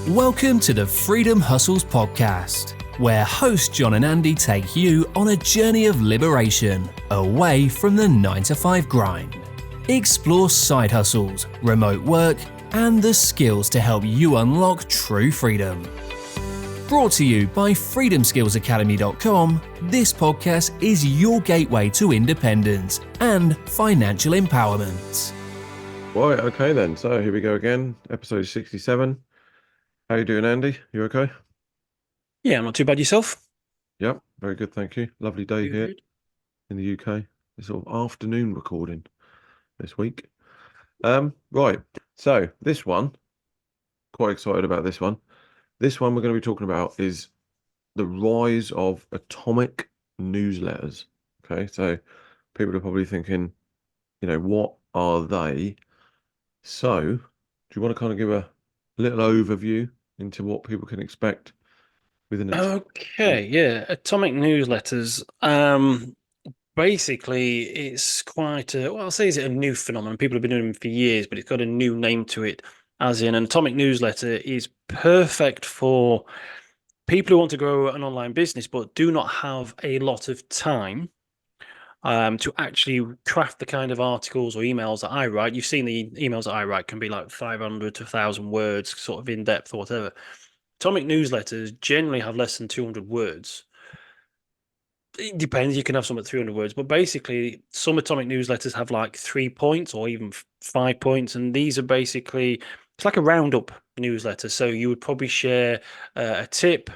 Welcome to the Freedom Hustles podcast, where host John and Andy take you on a journey of liberation away from the 9-to-5 grind. Explore side hustles, remote work, and the skills to help you unlock true freedom. Brought to you by freedomskillsacademy.com, this podcast is your gateway to independence and financial empowerment. Right, okay then. So here we go again, episode 67. How you doing, Andy? You okay? Yeah, not too bad yourself. Yep, very good, thank you. Lovely day here in the UK. It's sort of afternoon recording this week. Right, so this one, quite excited about this one. This one we're going to be talking about is the rise of atomic newsletters. Okay, so people are probably thinking, what are they? So, do you want to kind of give a little overview into what people can expect within Okay, yeah. Atomic newsletters. Basically, it's quite a, well, I'll say is it a new phenomenon. People have been doing them for years, but it's got a new name to it. As in, an atomic newsletter is perfect for people who want to grow an online business, but do not have a lot of time to actually craft the kind of articles or emails that I write. You've seen the emails that I write can be like 500 to 1,000 words, sort of in depth or whatever. Atomic newsletters generally have less than 200 words. It depends. You can have some at 300 words, but basically, some atomic newsletters have like 3 points or even 5 points, and these are basically it's like a roundup newsletter. So you would probably share a tip,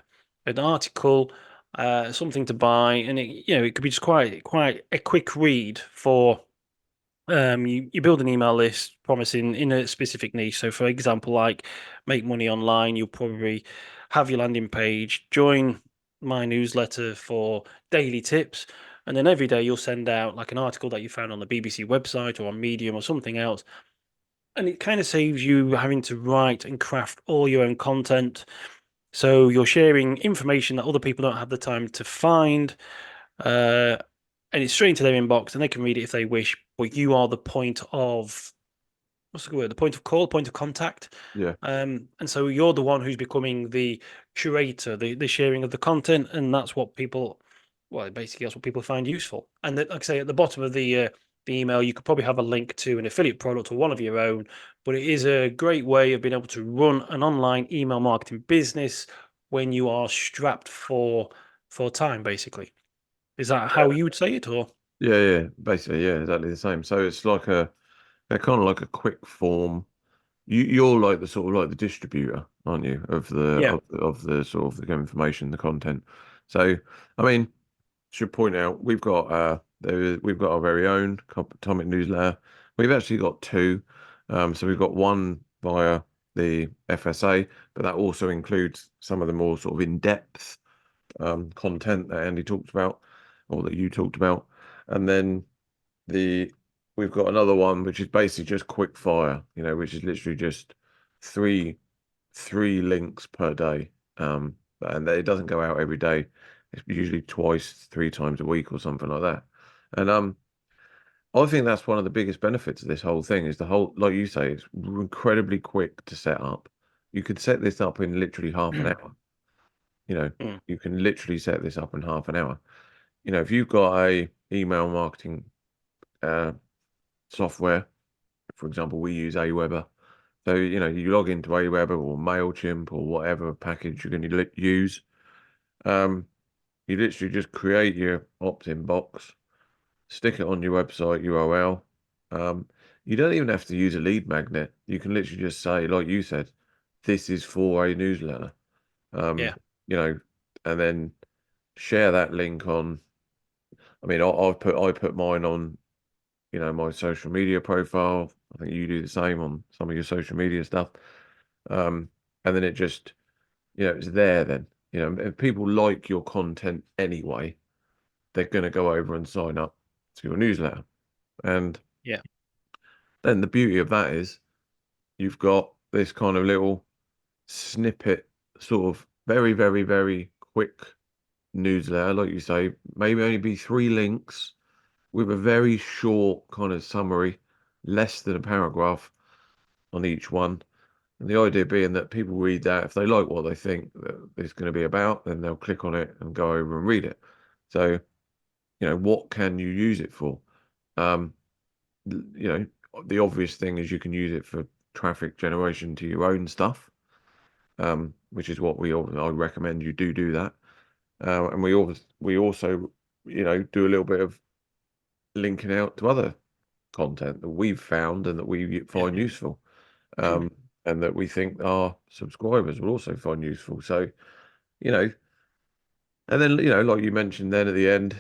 an article, something to buy, and it could be just quite a quick read for. You build an email list promising in a specific niche. So, for example, like make money online, you'll probably have your landing page, join my newsletter for daily tips, and then every day you'll send out like an article that you found on the BBC website or on Medium or something else. And it kind of saves you having to write and craft all your own content. So you're sharing information that other people don't have the time to find. And it's straight into their inbox, and they can read it if they wish. But you are the point of what's the word? The point of call, point of contact. Yeah. And so you're the one who's becoming the curator, the sharing of the content, and that's what people. Well, basically, that's what people find useful. And like I say, at the bottom of the email, you could probably have a link to an affiliate product or one of your own. But it is a great way of being able to run an online email marketing business when you are strapped for time, basically. Is that how you would say it, or? Yeah, basically, yeah, exactly the same. So it's like they're kind of like a quick form. You're like the sort of like the distributor, aren't you, of the of the sort of the information, the content. So, I mean, should point out we've got our very own Atomic newsletter. We've actually got two. So we've got one via the FSA, but that also includes some of the more sort of in-depth content that Andy talked about, or that you talked about. And then we've got another one which is basically just quick fire, which is literally just three links per day. And it doesn't go out every day. It's usually twice, 3 times a week or something like that. And I think that's one of the biggest benefits of this whole thing is the whole, like you say, it's incredibly quick to set up. You could set this up in literally half an hour. You can literally set this up in half an hour. If you've got a email marketing software, for example, we use Aweber. So, you log into Aweber or MailChimp or whatever package you're going to use. You literally just create your opt-in box, stick it on your website URL. You don't even have to use a lead magnet. You can literally just say, like you said, this is for a newsletter. And then share that link on. I mean, I put mine on, my social media profile. I think you do the same on some of your social media stuff. And then it just, it's there then. If people like your content anyway, they're going to go over and sign up to your newsletter. And then the beauty of that is you've got this kind of little snippet, sort of very, very, very quick newsletter, like you say, maybe only be 3 links with a very short kind of summary, less than a paragraph on each one. And the idea being that people read that, if they like what they think that it's going to be about, then they'll click on it and go over and read it. So, what can you use it for? Um, the obvious thing is you can use it for traffic generation to your own stuff, which is what I recommend you do that. And we also, do a little bit of linking out to other content that we've found and that we find useful, and that we think our subscribers will also find useful. So, and then, like you mentioned then at the end,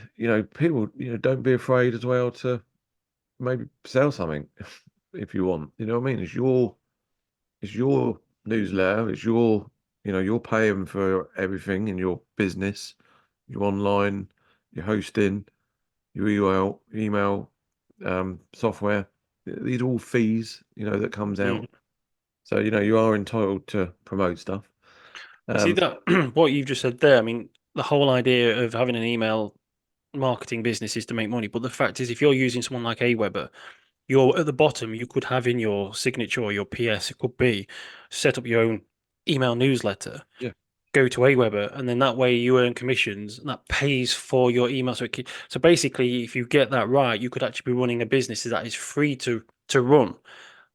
people, don't be afraid as well to maybe sell something if you want. You know what I mean? It's your newsletter. It's you're paying for everything in your business, your online, your hosting, your email software. These are all fees, that comes out. So, you are entitled to promote stuff. See that what you've just said there. I mean, the whole idea of having an email marketing business is to make money. But the fact is, if you're using someone like Aweber, you're at the bottom. You could have in your signature or your PS, it could be set up your own email newsletter. Yeah. Go to Aweber, and then that way you earn commissions, and that pays for your email. So basically, if you get that right, you could actually be running a business that is free to run,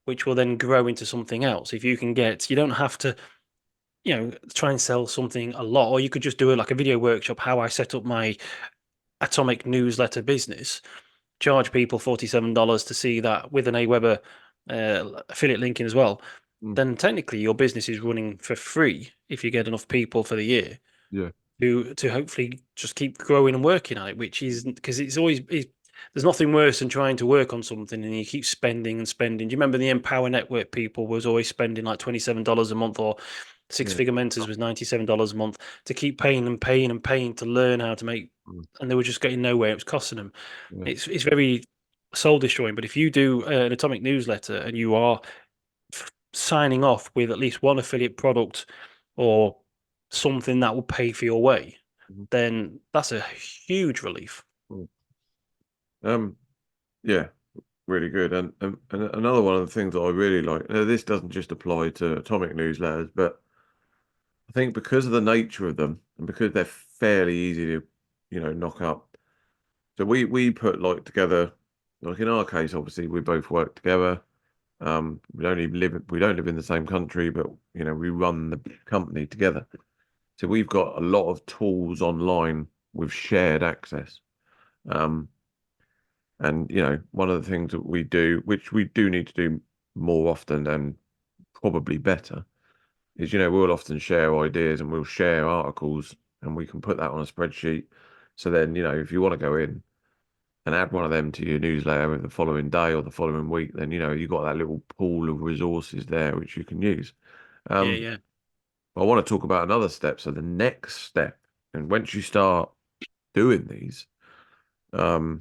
which will then grow into something else. If you can get, you don't have to, try and sell something a lot, or you could just do like a video workshop how I set up my Atomic newsletter business, charge people $47 to see that with an Aweber affiliate linking as well. Then technically your business is running for free if you get enough people for the year. Yeah. To hopefully just keep growing and working at it, which is because there's nothing worse than trying to work on something and you keep spending and spending. Do you remember the Empower Network people was always spending like $27 a month, or Six Figure Mentors was $97 a month to keep paying and paying and paying to learn how to make, and they were just getting nowhere. It was costing them. It's very soul destroying. But if you do an Atomic newsletter and you are signing off with at least one affiliate product or something that will pay for your way, then that's a huge relief. Yeah, really good. And another one of the things that I really like, this doesn't just apply to Atomic newsletters, but I think because of the nature of them and because they're fairly easy to, knock up. So we put together, like in our case, obviously we both work together. We don't live in the same country, but we run the company together. So we've got a lot of tools online with shared access. And one of the things that we do, which we do need to do more often and probably better, is we'll often share ideas and we'll share articles and we can put that on a spreadsheet. So then if you want to go in and add one of them to your newsletter the following day or the following week, then you've got that little pool of resources there which you can use. Yeah. I want to talk about another step. So the next step, and once you start doing these, one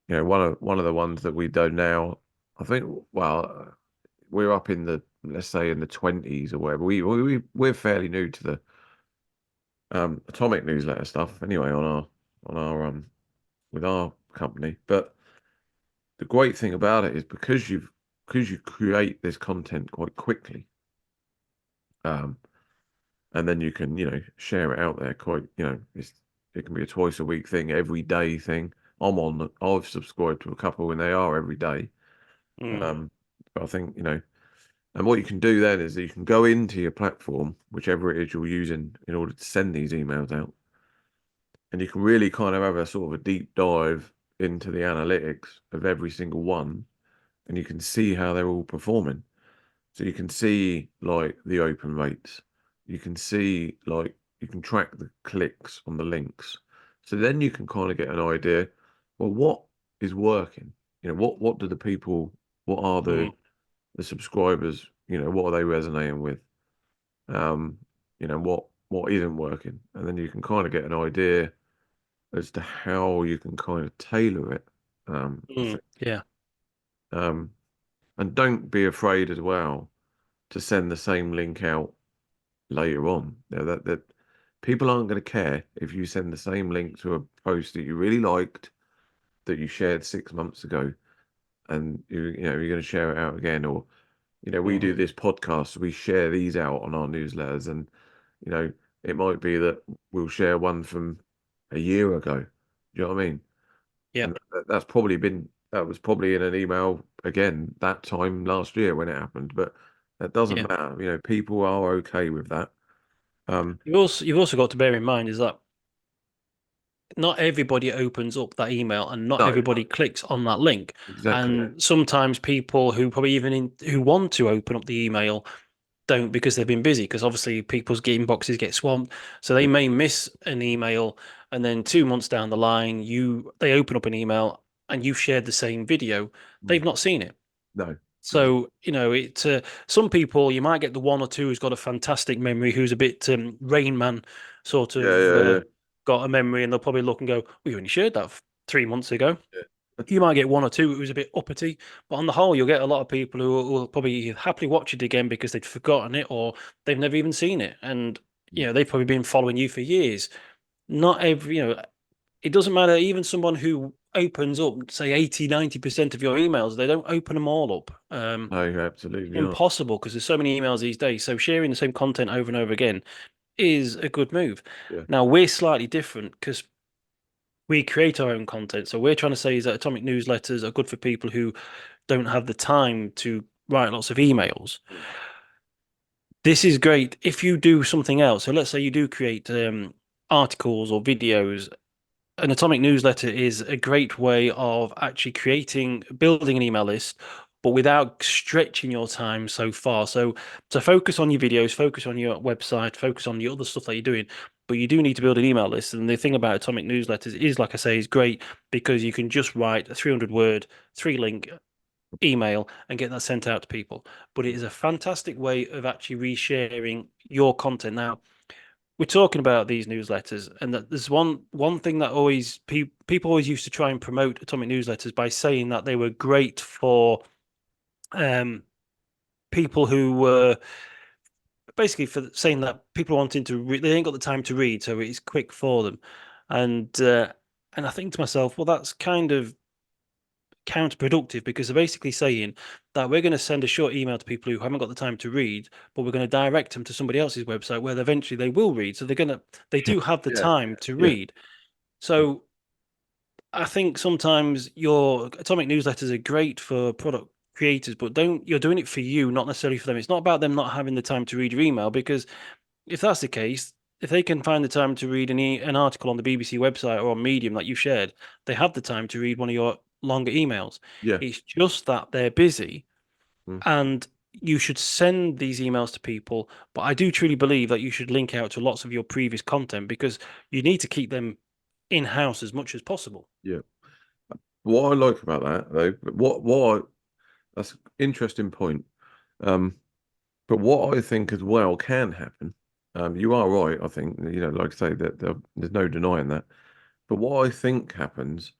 of the ones that we do now, I think, well, we're up in the, let's say, in the 20s or whatever. We're fairly new to the Atomic newsletter stuff anyway on our with our company. But the great thing about it is because you create this content quite quickly, and then you can share it out there quite it can be a twice a week thing, every day thing. I've subscribed to a couple and they are every day. But I think and what you can do then is that you can go into your platform, whichever it is you're using in order to send these emails out, and you can really kind of have a sort of a deep dive into the analytics of every single one, and you can see how they're all performing. So you can see like the open rates, you can see you can track the clicks on the links. So then you can kind of get an idea, well, what is working? What do the people, what are the subscribers, what are they resonating with? What isn't working? And then you can kind of get an idea as to how you can kind of tailor it. Yeah. And don't be afraid as well to send the same link out later on. That people aren't going to care if you send the same link to a post that you really liked that you shared 6 months ago, and you're going to share it out again, or You know, we do this podcast, we share these out on our newsletters, and you know, it might be that we'll share one from a year ago. Do you know what I mean? Yeah. And that was probably in an email again that time last year when it happened, but that doesn't matter. You know, people are okay with that. You've also got to bear in mind is that not everybody opens up that email and not everybody clicks on that link. Exactly. And sometimes people who probably who want to open up the email don't because they've been busy, because obviously people's inboxes get swamped. So they may miss an email, and then 2 months down the line, they open up an email and you've shared the same video. They've not seen it. No. So, you know, some people, you might get the one or two who's got a fantastic memory, who's a bit Rain Man sort of got a memory, and they'll probably look and go, well, you only shared that 3 months ago. You might get one or two who's a bit uppity, but on the whole, you'll get a lot of people who will probably happily watch it again because they'd forgotten it or they've never even seen it. And, you know, they've probably been following you for years. Not every, you know, it doesn't matter. Even someone who opens up, say 80, 90% of your emails, they don't open them all up. No, absolutely impossible, because there's so many emails these days. So sharing the same content over and over again is a good move. Yeah. Now, we're slightly different because we create our own content. So we're trying to say is that atomic newsletters are good for people who don't have the time to write lots of emails. This is great if you do something else. So let's say you do create articles or videos. An atomic newsletter is a great way of actually building an email list, but without stretching your time so far. So to focus on your videos, focus on your website, focus on the other stuff that you're doing, but you do need to build an email list. And the thing about atomic newsletters is, like I say, is great because you can just write a 300-word, 3-link email and get that sent out to people. But it is a fantastic way of actually resharing your content. Now, we're talking about these newsletters, and that there's one thing that always people always used to try and promote atomic newsletters by saying that they were great for people who were basically for saying that people wanting to read, they ain't got the time to read, so it's quick for them. And I think to myself, well, that's kind of counterproductive, because they're basically saying that we're going to send a short email to people who haven't got the time to read, but we're going to direct them to somebody else's website where eventually they will read. So they do have the time to read. So I think sometimes your atomic newsletters are great for product creators, but you're doing it for you, not necessarily for them. It's not about them not having the time to read your email, because if that's the case, if they can find the time to read an article on the BBC website or on Medium that you shared, they have the time to read one of your longer emails. Yeah. It's just that they're busy, and you should send these emails to people. But I do truly believe that you should link out to lots of your previous content, because you need to keep them in-house as much as possible. Yeah. What I like about that, though, that's an interesting point. But what I think as well can happen, you are right, I think, you know, like I say, that there's no denying that. But what I think happens,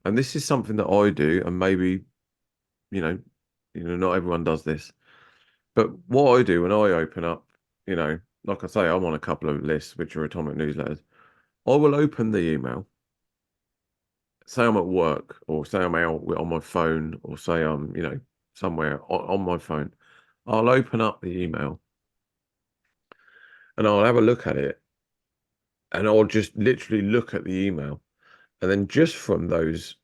and this is something that I do, and maybe, you know, not everyone does this, but what I do when I open up, you know, like I say, I'm on a couple of lists which are atomic newsletters. I will open the email, say I'm at work, or say I'm out on my phone, or say I'm, you know, somewhere on my phone. I'll open up the email and I'll have a look at it, and I'll just literally look at the email, and then just from those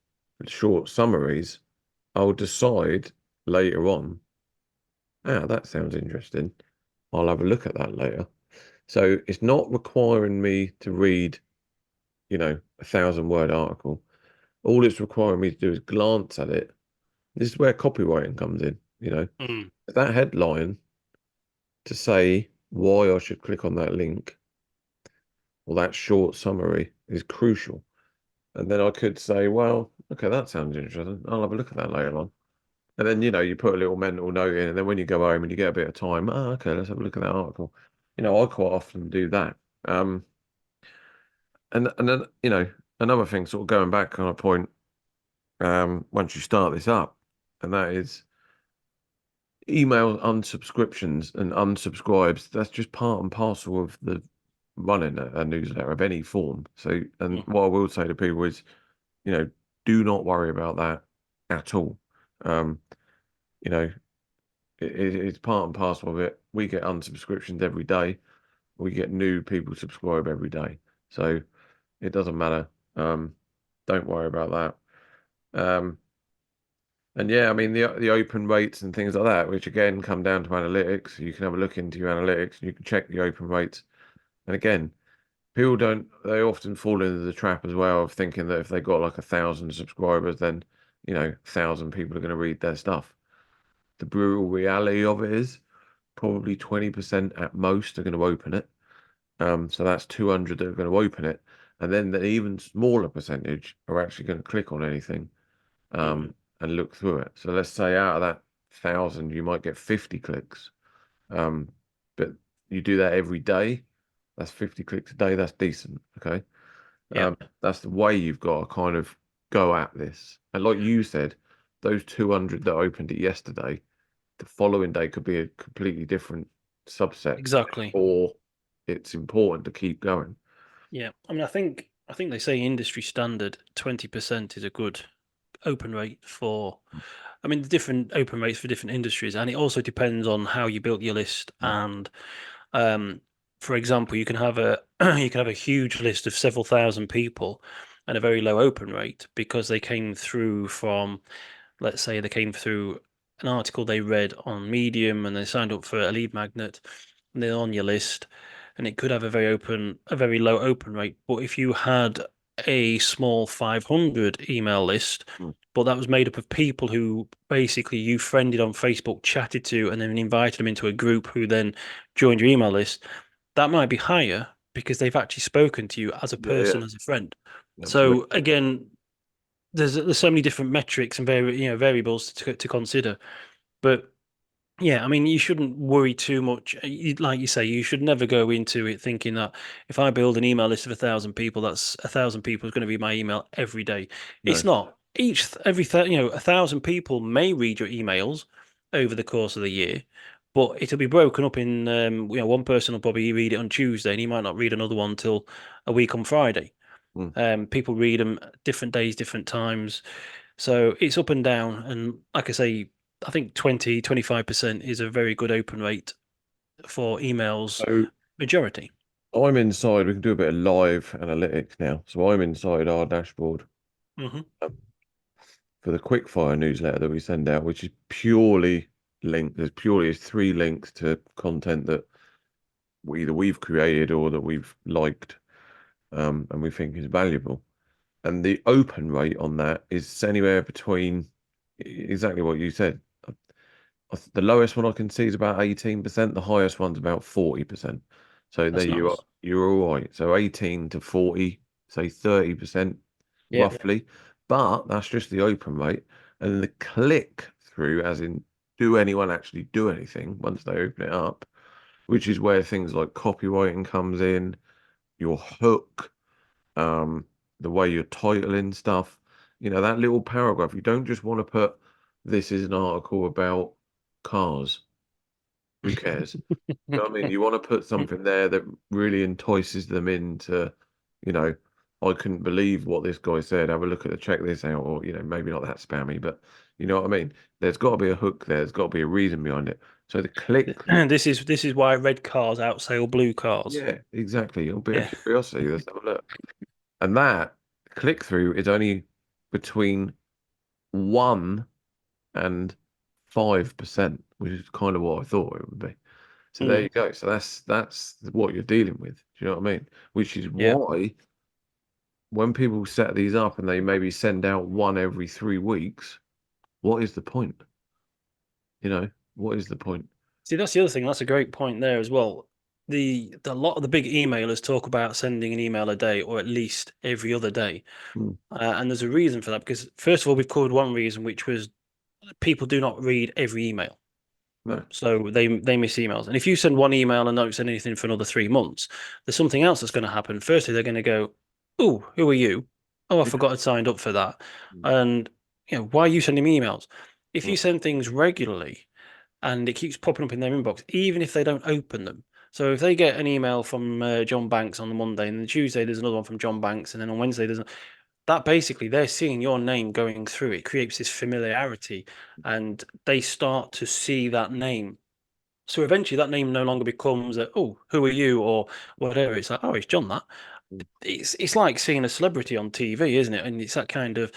short summaries, I'll decide later on, that sounds interesting. I'll have a look at that later. So it's not requiring me to read, you know, 1,000-word article. All it's requiring me to do is glance at it. This is where copywriting comes in, you know. That headline to say why I should click on that link, or that short summary, is crucial. And then I could say, well, okay, that sounds interesting. I'll have a look at that later on. And then, you know, you put a little mental note in, and then when you go home and you get a bit of time, okay, let's have a look at that article. You know, I quite often do that. And then, you know, another thing, sort of going back on a point, once you start this up, and that is email unsubscriptions and unsubscribes. That's just part and parcel of the running a newsletter of any form. So, and what I will say to people is, you know, do not worry about that at all. You know, It's part and parcel of it. We get unsubscriptions every day. We get new people subscribe every day. So it doesn't matter. Don't worry about that. And yeah, I mean the open rates and things like that, which again come down to analytics. You can have a look into your analytics and you can check the open rates. And again, people don't, they often fall into the trap as well of thinking that if they got like 1,000 subscribers, then 1,000 people are going to read their stuff. The brutal reality of it is probably 20% at most are going to open it. So that's 200 that are going to open it. And then the even smaller percentage are actually going to click on anything and look through it. So let's say out of that 1,000, you might get 50 clicks. But you do that every day. That's 50 clicks a day. That's decent. Okay. That's the way you've got to kind of go at this. And like you said, those 200 that opened it yesterday, the following day could be a completely different subset. Exactly. Or it's important to keep going. Yeah. I mean, I think they say industry standard 20% is a good open rate for, I mean, the different open rates for different industries, and it also depends on how you built your list. And for example, you can have a huge list of several thousand people and a very low open rate because they came through from, let's say, they came through an article they read on Medium and they signed up for a lead magnet and they're on your list, and it could have a very low open rate. But if you had a small 500 email list, but that was made up of people who basically you friended on Facebook, chatted to, and then invited them into a group who then joined your email list, that might be higher because they've actually spoken to you as a person, as a friend. Absolutely. So again, there's so many different metrics and variables to consider. But yeah, I mean, you shouldn't worry too much. Like you say, you should never go into it thinking that if I build an email list of 1,000 people, that's 1,000 people is going to be my email every day. No. It's not. Every 1,000 people may read your emails over the course of the year, but it'll be broken up in one person will probably read it on Tuesday, and he might not read another one till a week on Friday. People read them different days, different times, so it's up and down. And like I say, I think 20-25% is a very good open rate for emails. So majority. I'm inside. We can do a bit of live analytics now. So I'm inside our dashboard for the quickfire newsletter that we send out, which is purely linked. There's purely 3 links to content that either we've created or that we've liked, and we think is valuable. And the open rate on that is anywhere between exactly what you said. The lowest one I can see is about 18%. The highest one's about 40%. So there you are. You're all right. So 18 to 40, say 30% roughly. But that's just the open rate. And the click through, as in, do anyone actually do anything once they open it up, which is where things like copywriting comes in, your hook, the way you're titling stuff, that little paragraph. You don't just want to put, this is an article about cars. Who cares? You know what I mean? You want to put something there that really entices them into, I couldn't believe what this guy said. Have a look at it, check this out. Or, maybe not that spammy, but you know what I mean? There's got to be a hook there. There's got to be a reason behind it. So the click. And this is why red cars outsail blue cars. Yeah, exactly. It'll be a curiosity. Let's have a look. And that click through is only between 1 and 5%, which is kind of what I thought it would be. So there you go. So that's what you're dealing with. Do you know what I mean? Which is why when people set these up and they maybe send out one every 3 weeks, what is the point? What is the point? See, that's the other thing. That's a great point there as well. The lot of the big emailers talk about sending an email a day or at least every other day. And there's a reason for that, because first of all, we've covered one reason, which was people do not read every email. No. So they miss emails. And if you send one email and don't send anything for another 3 months, there's something else that's going to happen. Firstly, they're going to go, "Oh, who are you? Oh, I forgot I signed up for that." And why are you sending me emails? If you send things regularly and it keeps popping up in their inbox, even if they don't open them. So if they get an email from John Banks on the Monday, and then Tuesday there's another one from John Banks, and then on Wednesday that basically they're seeing your name going through. It creates this familiarity, and they start to see that name. So eventually that name no longer becomes oh, who are you, or whatever. It's like, oh, it's John that. It's like seeing a celebrity on TV, isn't it? And it's that kind of,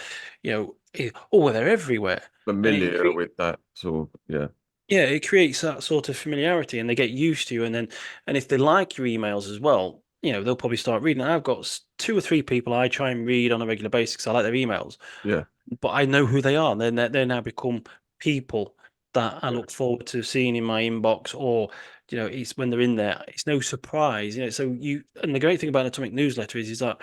oh, they're everywhere. Familiar with that sort of, yeah. Yeah, it creates that sort of familiarity, and they get used to you. And if they like your emails as well, they'll probably start reading. I've got 2 or 3 people I try and read on a regular basis because I like their emails. Yeah. But I know who they are. They're now become people that I look forward to seeing in my inbox, or it's when they're in there. It's no surprise, So and the great thing about an Atomic newsletter is that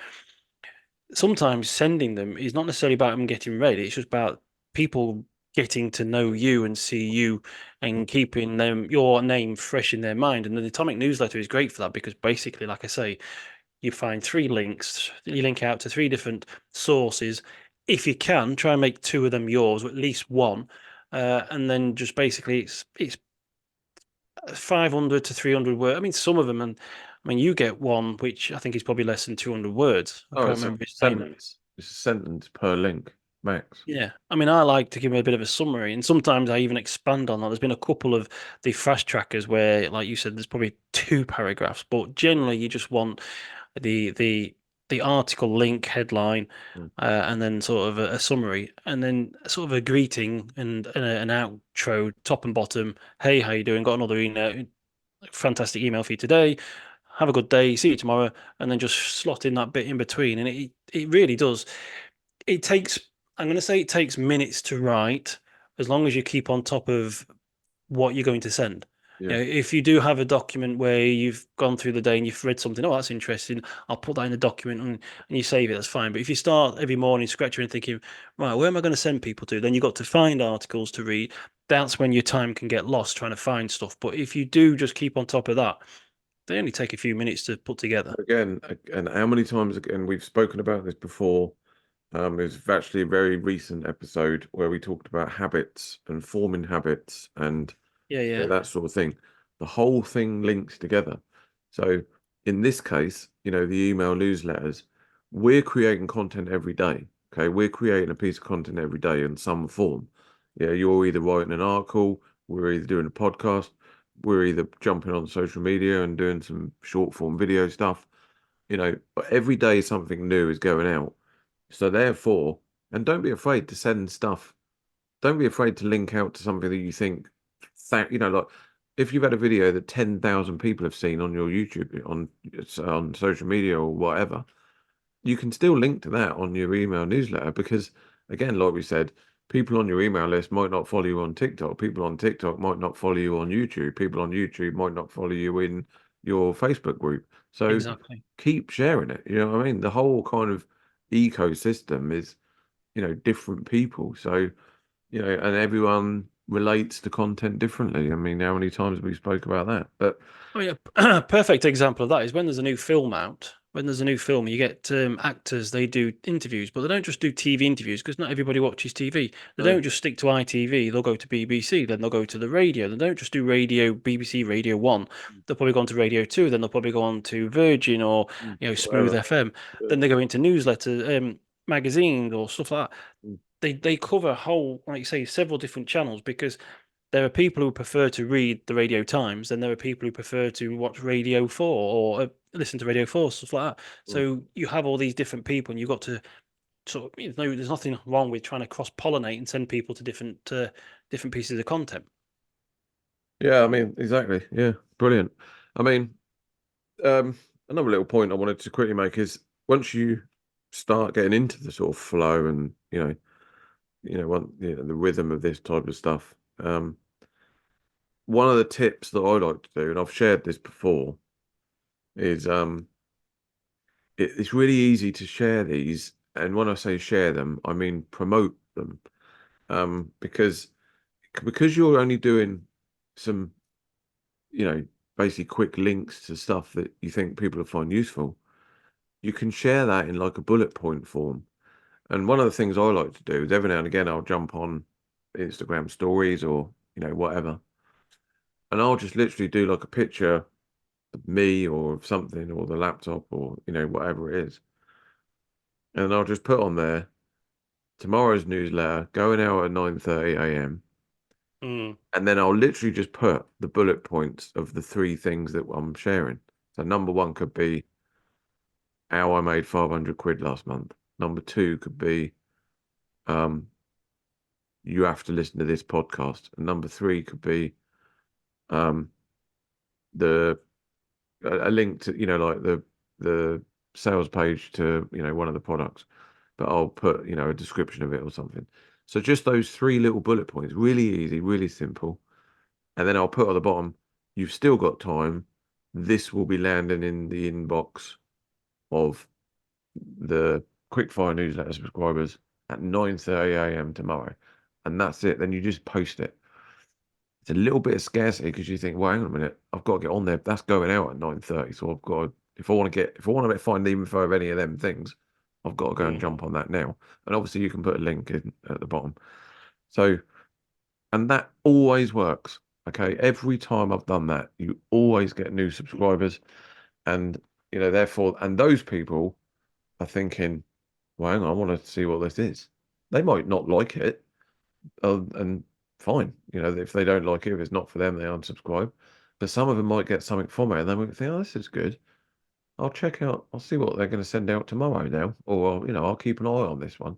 sometimes sending them is not necessarily about them getting read. It's just about people getting to know you and see you, and keeping your name fresh in their mind. And the Atomic newsletter is great for that, because basically, like I say, you find 3 links, you link out to 3 different sources. If you can, try and make 2 of them yours, or at least one, and then just basically it's 500 to 300 words. I mean, some of them, and I mean, you get one which I think is probably less than 200 words. I can't remember his name. It's a sentence per link, max. Yeah, I mean, I like to give them a bit of a summary, and sometimes I even expand on that. There's been a couple of the fast trackers where, like you said, there's probably 2 paragraphs, but generally you just want the article link, headline, and then sort of a summary, and then sort of a greeting and an outro, top and bottom. Hey, how you doing? Got another fantastic email for you today. Have a good day. See you tomorrow. And then just slot in that bit in between. And it really does. It takes, I'm going to say it takes minutes to write, as long as you keep on top of what you're going to send. Yeah. If you do have a document where you've gone through the day and you've read something, oh, that's interesting, I'll put that in the document, and you save it, that's fine. But if you start every morning scratching and thinking, right, where am I going to send people to? Then you've got to find articles to read. That's when your time can get lost trying to find stuff. But if you do just keep on top of that, they only take a few minutes to put together. Again, and how many times again we've spoken about this before. It was actually a very recent episode where we talked about habits and forming habits and that sort of thing. The whole thing links together. So in this case, the email newsletters, we're creating content every day. Okay, we're creating a piece of content every day in some form. Yeah, you're either writing an article, we're either doing a podcast, we're either jumping on social media and doing some short form video stuff. But every day something new is going out. So therefore, and don't be afraid to send stuff. Don't be afraid to link out to something that you think, like if you've had a video that 10,000 people have seen on your YouTube, on social media or whatever, you can still link to that on your email newsletter, because again, like we said, people on your email list might not follow you on TikTok. People on TikTok might not follow you on YouTube. People on YouTube might not follow you in your Facebook group. So keep sharing it. You know what I mean? The whole kind of ecosystem is, different people. So, and everyone relates to content differently. I mean, how many times we spoke about that? But perfect example of that is when there's a new film out. When there's a new film, you get actors, they do interviews, but they don't just do TV interviews, because not everybody watches TV. They don't just stick to ITV, they'll go to BBC, then they'll go to the radio. They don't just do radio, BBC, Radio 1. They'll probably go on to Radio 2, then they'll probably go on to Virgin or Smooth FM. Then they go into newsletter, magazines or stuff like that. They cover whole, like you say, several different channels, because there are people who prefer to read the Radio Times, and there are people who prefer to watch Radio 4 or listen to Radio 4, stuff like that. So you have all these different people, and you've got to sort of, there's nothing wrong with trying to cross-pollinate and send people to different pieces of content. Yeah, I mean, exactly. Yeah, brilliant. I mean, another little point I wanted to quickly make is, once you start getting into the sort of flow and, the rhythm of this type of stuff, one of the tips that I like to do, and I've shared this before, is it's really easy to share these. And when I say share them, I mean promote them, because you're only doing some, basically quick links to stuff that you think people will find useful. You can share that in like a bullet point form. And one of the things I like to do is every now and again I'll jump on Instagram stories or whatever, and I'll just literally do like a picture of me or of something, or the laptop, or whatever it is, and I'll just put on there tomorrow's newsletter going out at 9:30 a.m. And then I'll literally just put the bullet points of the 3 things that I'm sharing. So number 1 could be how I made 500 quid last month. Number 2 could be you have to listen to this podcast. And number 3 could be a link to, like the sales page to, one of the products. But I'll put, a description of it or something. So just those 3 little bullet points, really easy, really simple. And then I'll put at the bottom, you've still got time. This will be landing in the inbox of the Quickfire newsletter subscribers at 9:30 a.m. tomorrow. And that's it. Then you just post it. It's a little bit of scarcity because you think, well, hang on a minute, I've got to get on there. That's going out at 9:30. So I've got to, if I want to find the info of any of them things, I've got to go and jump on that now. And obviously you can put a link in at the bottom. So, and that always works. Okay. Every time I've done that, you always get new subscribers. And, therefore, and those people are thinking, well, hang on, I want to see what this is. They might not like it. And fine. If they don't like it, if it's not for them, they unsubscribe. But some of them might get something from it and they might think, oh, this is good. I'll check out, I'll see what they're going to send out tomorrow now. Or, I'll keep an eye on this one.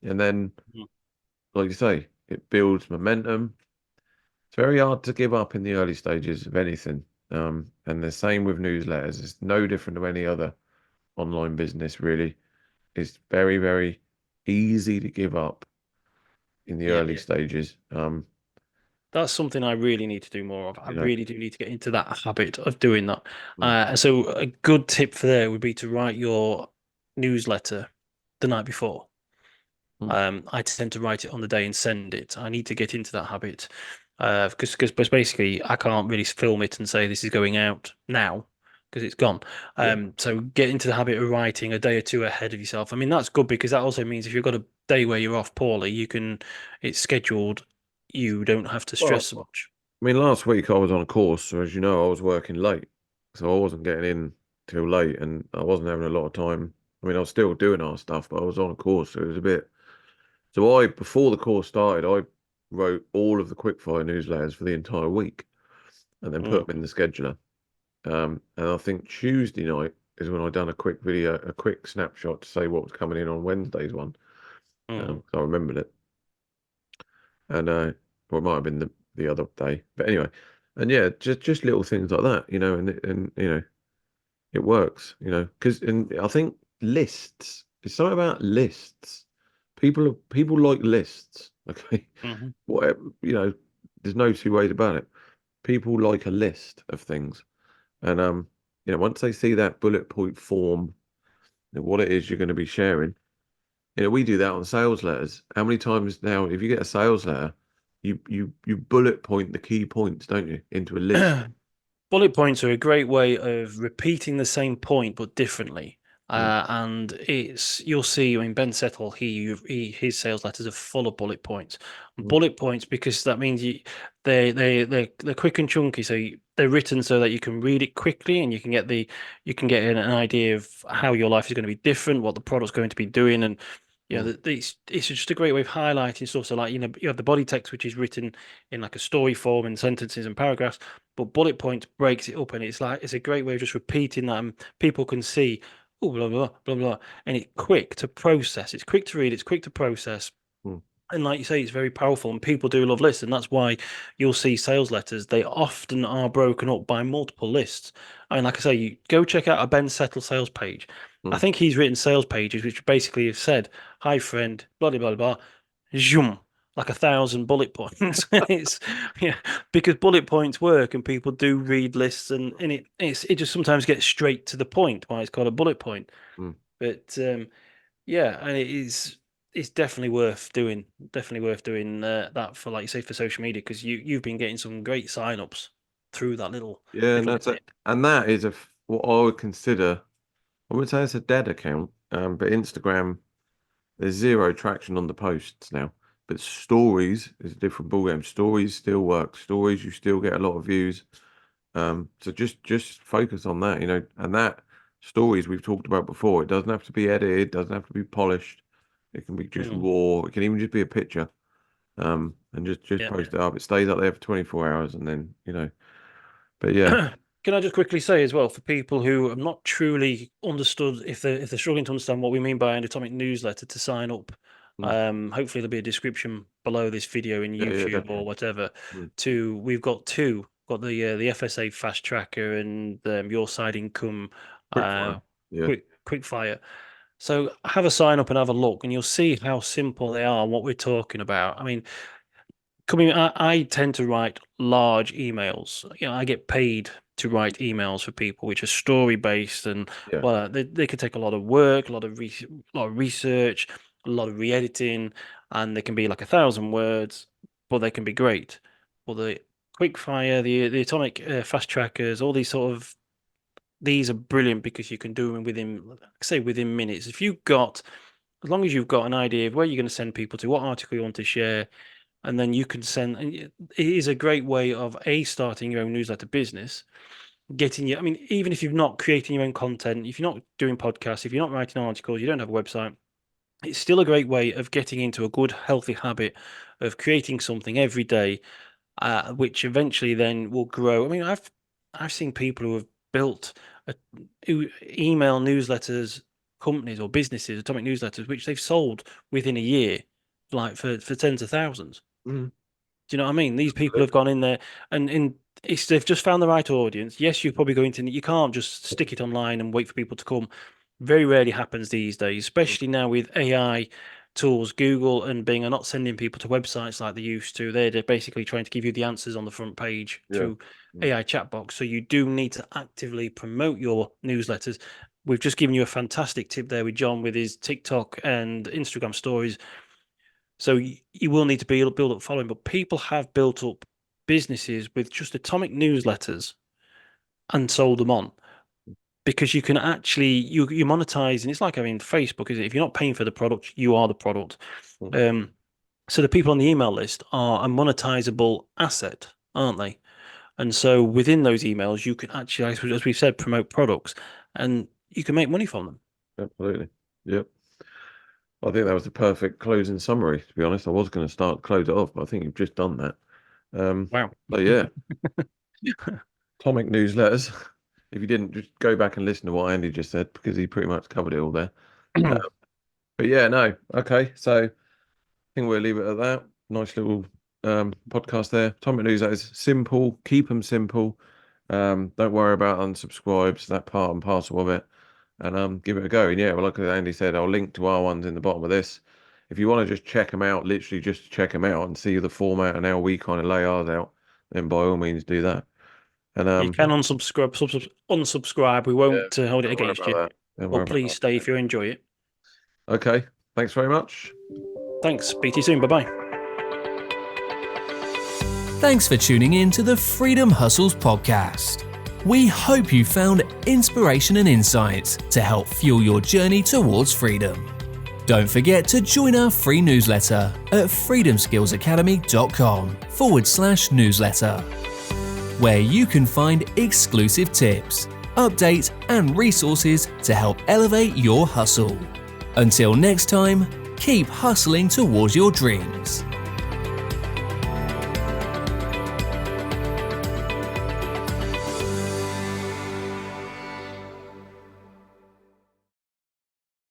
And then, like you say, it builds momentum. It's very hard to give up in the early stages of anything. And the same with newsletters. It's no different to any other online business, really. It's very, very easy to give up in the early stages. That's something I really need to do more of. I really do need to get into that habit of doing that. So a good tip for there would be to write your newsletter the night before. I tend to write it on the day and send it. I need to get into that habit because basically I can't really film it and say this is going out now because it's gone. So get into the habit of writing a day or two ahead of yourself. I mean, that's good because that also means if you've got a day where you're off poorly, it's scheduled. You don't have to stress so much. I mean, last week I was on a course, so as you know, I was working late, so I wasn't getting in till late, and I wasn't having a lot of time. I mean, I was still doing our stuff, but I was on a course, so it was a bit. So before the course started, I wrote all of the Quickfire newsletters for the entire week, and then put them in the scheduler. And I think Tuesday night is when I done a quick video, a quick snapshot to say what was coming in on Wednesday's one. I remembered it. And or it might have been the other day, but anyway, and yeah, just little things like that, and it works, because I think lists. It's something about lists. People like lists. Okay, whatever, there's no 2 ways about it. People like a list of things, and once they see that bullet point form, what it is you're going to be sharing. We do that on sales letters. How many times now, if you get a sales letter, you bullet point the key points, don't you, into a list? Bullet points are a great way of repeating the same point but differently. And you'll see. I mean, Ben Settle, his sales letters are full of bullet points. Bullet points because that means they're quick and chunky. So they're written so that you can read it quickly and you can get an idea of how your life is going to be different, what the product's going to be doing, and it's just a great way of highlighting stuff. So like, you have the body text, which is written in like a story form in sentences and paragraphs, but bullet points breaks it up, and it's a great way of just repeating that, and people can see, oh, blah, blah, blah, blah, and it's quick to process. It's quick to read. It's quick to process. And like you say, it's very powerful, and people do love lists, and that's why you'll see sales letters. They often are broken up by multiple lists. I mean, like I say, you go check out a Ben Settle sales page. I think he's written sales pages which basically have said, "Hi, friend, blah blah blah, zoom." Like 1,000 bullet points. Because bullet points work, and people do read lists, and it just sometimes gets straight to the point. Why it's called a bullet point. But and it's definitely worth doing. That for, like you say, for social media, because you've been getting some great signups through that little. And that's it. And that is what I would consider. I would say it's a dead account, but Instagram, there's 0 traction on the posts now. But stories is a different ballgame. Stories still work. You still get a lot of views. So just focus on that, and stories we've talked about before. It doesn't have to be edited. It doesn't have to be polished. It can be just raw. It can even just be a picture, and just post it up. It stays up there for 24 hours, and then But yeah. Can I just quickly say as well, for people who have not truly understood, if they're struggling to understand what we mean by an Atomic newsletter, to sign up, hopefully there'll be a description below this video in YouTube or whatever. We've got two. Got the FSA Fast Tracker and Your Side Income Quickfire. So have a sign up and have a look, and you'll see how simple they are and what we're talking about. I mean, I tend to write large emails. I get paid to write emails for people which are story based, and well, they can take a lot of work, a lot of research, a lot of re-editing, and they can be like 1,000 words, but they can be great. Well, the Quickfire, the Atomic Fast Trackers, all these these are brilliant because you can do them within minutes. As long as you've got an idea of where you're going to send people to, what article you want to share, and then you can send. And it is a great way of starting your own newsletter business, even if you're not creating your own content, if you're not doing podcasts, if you're not writing articles, you don't have a website, it's still a great way of getting into a good, healthy habit of creating something every day, which eventually then will grow. I mean, I've seen people who have built email newsletters companies or businesses, Atomic newsletters, which they've sold within a year, like for tens of thousands. Do you know what I mean? These people have gone in there and they've just found the right audience. Yes, you're probably you can't just stick it online and wait for people to come. Very rarely happens these days, especially now with AI tools. Google and Bing are not sending people to websites like they used to. They're basically trying to give you the answers on the front page through AI chat box. So you do need to actively promote your newsletters. We've just given you a fantastic tip there with John with his TikTok and Instagram stories. So you will need to build up following, but people have built up businesses with just Atomic newsletters and sold them on, because you can actually you monetize, and it's like having Facebook, is it? If you're not paying for the product, you are the product. So the people on the email list are a monetizable asset, aren't they? And so within those emails, you can actually, as we've said, promote products, and you can make money from them. Absolutely. Yep. I think that was the perfect closing summary, to be honest. I was going to close it off, but I think you've just done that. Wow. But yeah. Atomic newsletters. If you didn't, just go back and listen to what Andy just said, because he pretty much covered it all there. But yeah, no. Okay. So I think we'll leave it at that. Nice little podcast there. Atomic newsletters, simple. Keep them simple. Don't worry about unsubscribes, that part and parcel of it. And give it a go. And yeah, well, like Andy said, I'll link to our ones in the bottom of this. If you want to just check them out, literally just check them out and see the format and how we kind of lay ours out, then by all means do that. And you can unsubscribe. We won't hold it against you. But please stay if you enjoy it. Okay. Thanks very much. Thanks. Speak to you soon. Bye-bye. Thanks for tuning in to the Freedom Hustles podcast. We hope you found inspiration and insights to help fuel your journey towards freedom. Don't forget to join our free newsletter at freedomskillsacademy.com/newsletter, where you can find exclusive tips, updates, and resources to help elevate your hustle. Until next time, keep hustling towards your dreams.